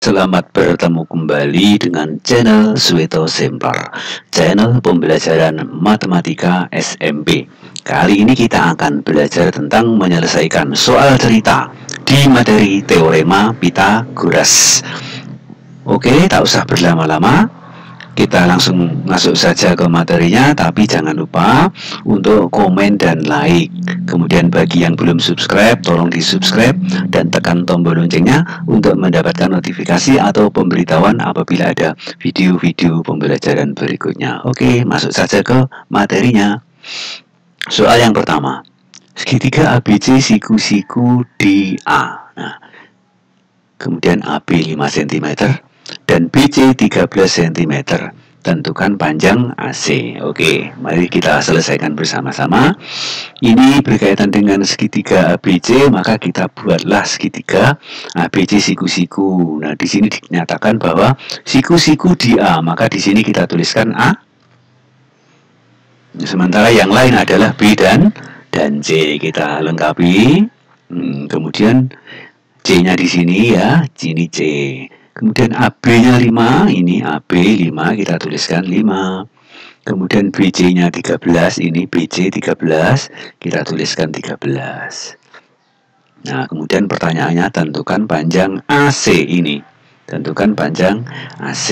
Selamat bertemu kembali dengan channel Sueto Semplar, channel pembelajaran matematika SMP. Kali ini kita akan belajar tentang menyelesaikan soal cerita di materi teorema Pythagoras. Oke, tak usah berlama-lama, kita langsung masuk saja ke materinya. Tapi jangan lupa untuk komen dan like. Kemudian bagi yang belum subscribe, tolong di subscribe dan tekan tombol loncengnya untuk mendapatkan notifikasi atau pemberitahuan apabila ada video-video pembelajaran berikutnya. Oke, masuk saja ke materinya. Soal yang pertama, segitiga ABC siku-siku DA. Nah, kemudian AB 5 cm dan BC 13 cm. Tentukan panjang AC. Oke, mari kita selesaikan bersama-sama. Ini berkaitan dengan segitiga ABC, maka kita buatlah segitiga ABC siku-siku. Nah, di sini dinyatakan bahwa siku-siku di A, maka di sini kita tuliskan A. Sementara yang lain adalah B dan C. Kita lengkapi. Kemudian C-nya di sini ya, ini C. Kemudian AB-nya 5, ini AB 5, kita tuliskan 5. Kemudian BC-nya 13, ini BC 13, kita tuliskan 13. Nah, kemudian pertanyaannya, tentukan panjang AC ini. Tentukan panjang AC.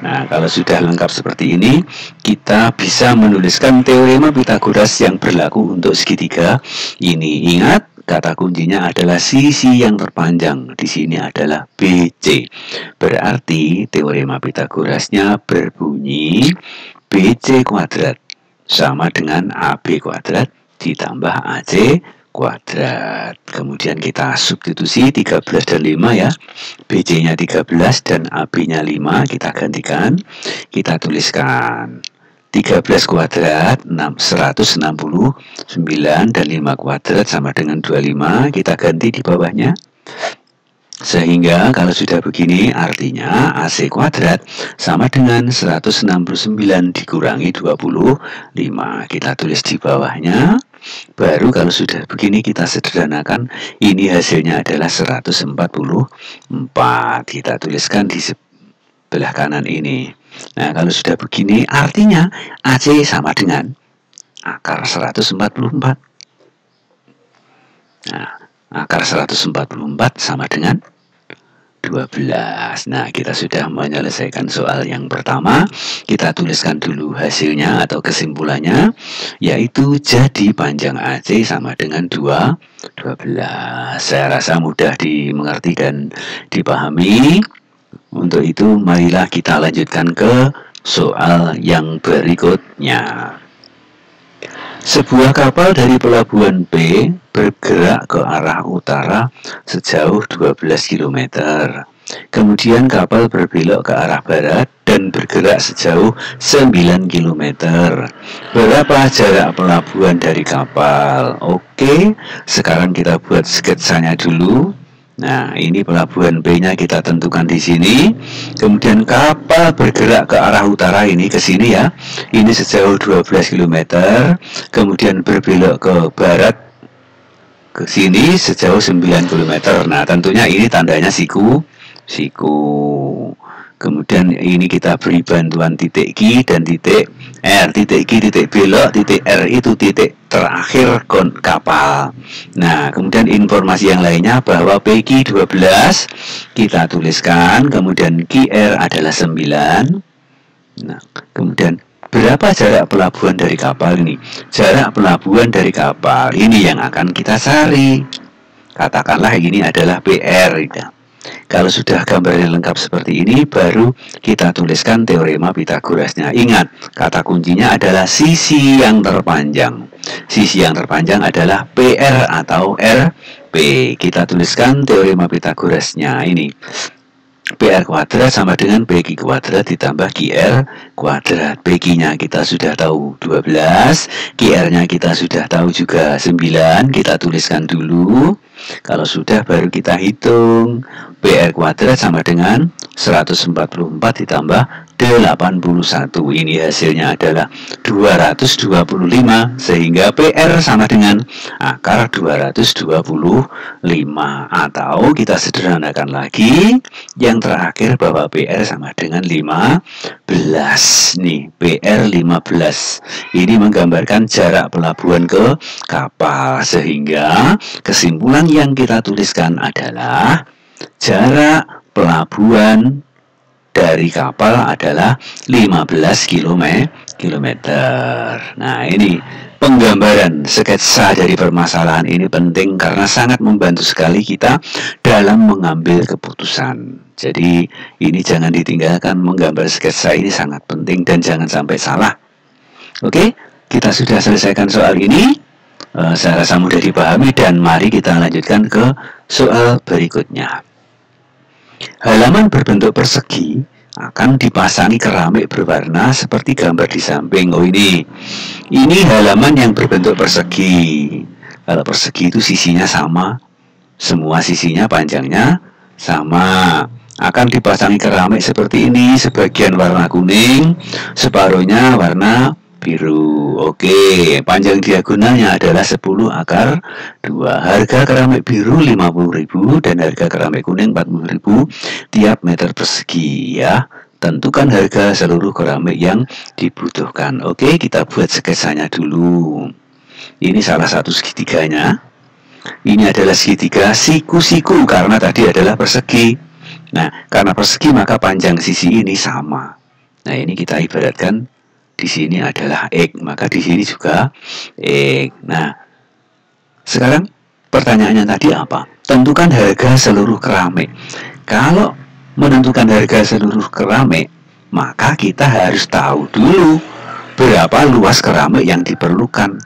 Nah, kalau sudah lengkap seperti ini, kita bisa menuliskan teorema Pythagoras yang berlaku untuk segitiga ini. Ingat, kata kuncinya adalah sisi yang terpanjang. Di sini adalah BC. Berarti teorema Pythagorasnya berbunyi BC kuadrat sama dengan AB kuadrat ditambah AC kuadrat. Kemudian kita substitusi 13 dan 5 ya. BC-nya 13 dan AB-nya 5 kita gantikan. Kita tuliskan 13 kuadrat 169 dan 5 kuadrat sama dengan 25. Kita ganti di bawahnya. Sehingga kalau sudah begini, artinya AC kuadrat sama dengan 169 dikurangi 25. Kita tulis di bawahnya. Baru kalau sudah begini kita sederhanakan, ini hasilnya adalah 144. Kita tuliskan di sebelah kanan ini. Nah, kalau sudah begini, artinya AC sama dengan akar 144. Nah, akar 144 sama dengan 12. Nah, kita sudah menyelesaikan soal yang pertama. Kita tuliskan dulu hasilnya atau kesimpulannya, yaitu jadi panjang AC sama dengan 12. Saya rasa mudah dimengerti dan dipahami. Untuk itu, marilah kita lanjutkan ke soal yang berikutnya. Sebuah kapal dari pelabuhan B bergerak ke arah utara sejauh 12 km. Kemudian kapal berbelok ke arah barat dan bergerak sejauh 9 km. Berapa jarak pelabuhan dari kapal? Oke, sekarang kita buat sketsanya dulu. Nah, ini pelabuhan B-nya kita tentukan di sini. Kemudian kapal bergerak ke arah utara, ini ke sini ya. Ini sejauh 12 km. Kemudian berbelok ke barat ke sini sejauh 9 km. Nah, tentunya ini tandanya siku. Kemudian ini kita beri bantuan titik Q dan titik R. Titik Q titik belok, titik R itu titik terakhir kapal. Nah, kemudian informasi yang lainnya bahwa PQ 12 kita tuliskan, kemudian QR adalah 9. Nah, kemudian berapa jarak pelabuhan dari kapal ini? Jarak pelabuhan dari kapal ini yang akan kita cari. Katakanlah ini adalah PR. Kalau sudah gambarnya lengkap seperti ini, baru kita tuliskan teorema Pythagorasnya. Ingat, kata kuncinya adalah sisi yang terpanjang. Sisi yang terpanjang adalah PR atau RP. Kita tuliskan teorema Pythagorasnya ini. PR kuadrat sama dengan PQ kuadrat ditambah QR kuadrat. PQ-nya kita sudah tahu 12, QR-nya kita sudah tahu juga 9. Kita tuliskan dulu. Kalau sudah baru kita hitung. PR kuadrat sama dengan 144 ditambah 81. Ini hasilnya adalah 225, sehingga PR sama dengan akar 225. Atau kita sederhanakan lagi, yang terakhir bahwa PR sama dengan 15. Nih, PR 15. Ini menggambarkan jarak pelabuhan ke kapal, sehingga kesimpulan yang kita tuliskan adalah jarak pelabuhan dari kapal adalah 15 kilometer. Nah, ini penggambaran sketsa dari permasalahan ini penting karena sangat membantu sekali kita dalam mengambil keputusan. Jadi ini jangan ditinggalkan, menggambar sketsa ini sangat penting dan jangan sampai salah. Oke, kita sudah selesaikan soal ini. Saya rasa mudah dipahami dan mari kita lanjutkan ke soal berikutnya. Halaman berbentuk persegi akan dipasangi keramik berwarna seperti gambar di samping. Oh, ini halaman yang berbentuk persegi. Kalau persegi itu sisinya sama, semua sisinya panjangnya sama. Akan dipasangi keramik seperti ini, sebagian warna kuning, separuhnya warna biru. Oke, panjang diagonalnya adalah 10 akar 2. Harga keramik biru 50.000 dan harga keramik kuning 40.000 tiap meter persegi ya. Tentukan harga seluruh keramik yang dibutuhkan. Oke, kita buat sketsanya dulu. Ini salah satu segitiganya. Ini adalah segitiga siku-siku karena tadi adalah persegi. Nah, karena persegi maka panjang sisi ini sama. Nah, ini kita ibaratkan di sini adalah X, maka di sini juga X. Nah, sekarang pertanyaannya tadi apa? Tentukan harga seluruh keramik. Kalau menentukan harga seluruh keramik, maka kita harus tahu dulu berapa luas keramik yang diperlukan.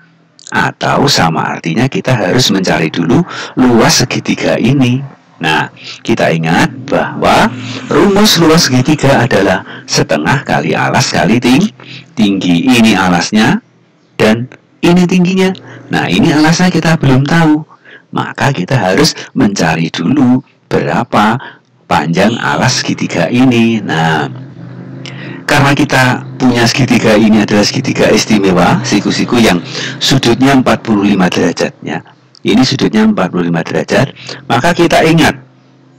Atau sama artinya kita harus mencari dulu luas segitiga ini. Nah, kita ingat bahwa rumus luas segitiga adalah setengah kali alas kali tinggi. Ini alasnya dan ini tingginya. Nah, ini alasnya kita belum tahu. Maka kita harus mencari dulu berapa panjang alas segitiga ini. Nah, karena kita punya segitiga ini adalah segitiga istimewa, siku-siku yang sudutnya 45 derajatnya. Ini sudutnya 45 derajat, maka kita ingat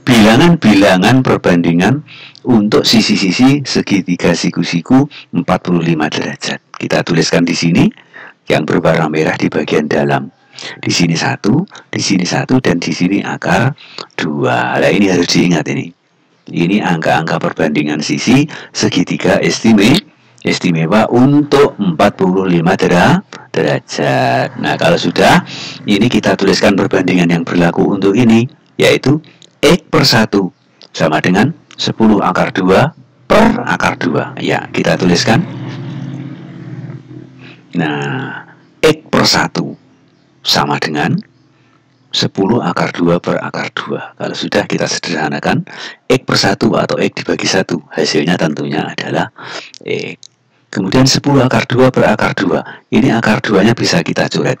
bilangan-bilangan perbandingan untuk sisi-sisi segitiga siku-siku 45 derajat. Kita tuliskan di sini yang berwarna merah di bagian dalam. Di sini 1, di sini 1, dan di sini akar 2. Nah, ini harus diingat ini. Ini angka-angka perbandingan sisi segitiga istimewa untuk 45 derajat. Nah, kalau sudah, ini kita tuliskan perbandingan yang berlaku untuk ini, yaitu X per 1 sama dengan 10 akar 2 per akar 2. Ya, kita tuliskan. Nah, X per 1 sama dengan 10 akar 2 per akar 2. Kalau sudah kita sederhanakan, X per 1 atau X dibagi 1, hasilnya tentunya adalah X. Kemudian 10 akar 2 per akar 2. Ini akar 2-nya bisa kita coret.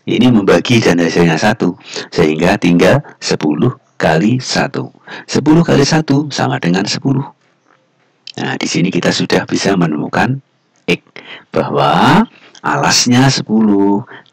Ini membagi dan hasilnya 1, sehingga tinggal 10 kali 1. 10 kali 1 sama dengan 10. Nah, di sini kita sudah bisa menemukan X, bahwa alasnya 10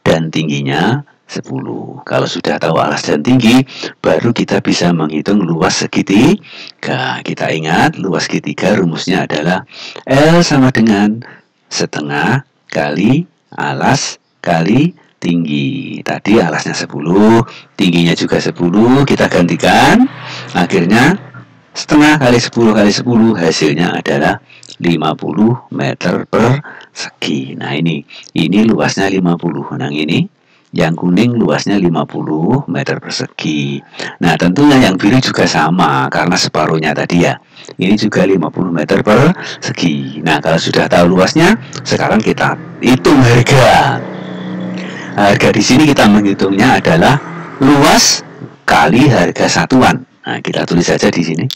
dan tingginya 10. Kalau sudah tahu alas dan tinggi, baru kita bisa menghitung luas segitiga. Kita ingat luas segitiga rumusnya adalah L sama dengan setengah kali alas kali tinggi. Tadi alasnya 10, tingginya juga 10, kita gantikan. Akhirnya setengah kali 10 kali 10 hasilnya adalah 50 meter persegi. Nah, ini luasnya 50. Nah, ini yang kuning luasnya 50 meter persegi. Nah, tentunya yang biru juga sama karena separuhnya tadi ya. Ini juga 50 meter persegi. Nah, kalau sudah tahu luasnya, sekarang kita hitung harga. Harga di sini kita menghitungnya adalah luas kali harga satuan. Nah, kita tulis saja di sini.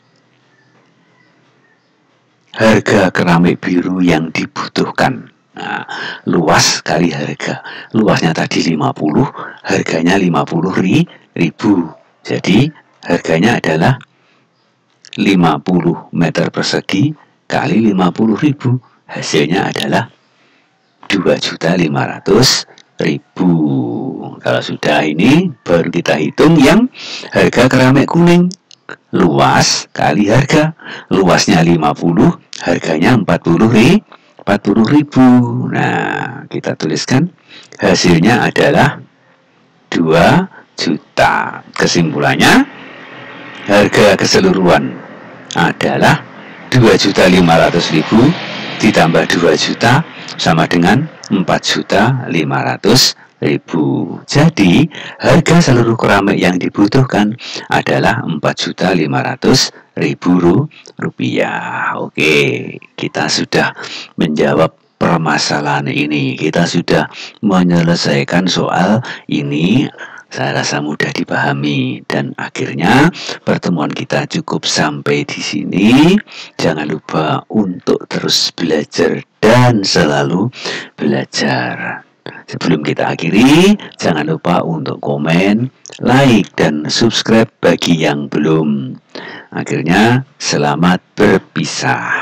Harga keramik biru yang dibutuhkan. Nah, luas kali harga. Luasnya tadi 50, harganya 50.000. Jadi, harganya adalah 50 meter persegi kali 50.000. Hasilnya adalah 2.500.000. Kalau sudah ini baru kita hitung yang harga keramik kuning. Luas kali harga. Luasnya 50, harganya 40.000. Nah, kita tuliskan hasilnya adalah 2 juta. Kesimpulannya, harga keseluruhan adalah 2.500.000 ditambah 2 juta sama dengan 4.500.000. Jadi, harga seluruh keramik yang dibutuhkan adalah 4.500.000 rupiah. Oke, kita sudah menjawab permasalahan ini. Kita sudah menyelesaikan soal ini. Saya rasa mudah dipahami, dan akhirnya pertemuan kita cukup sampai di sini. Jangan lupa untuk terus belajar dan selalu belajar. Sebelum kita akhiri, jangan lupa untuk komen, like, dan subscribe bagi yang belum. Akhirnya, selamat berpisah.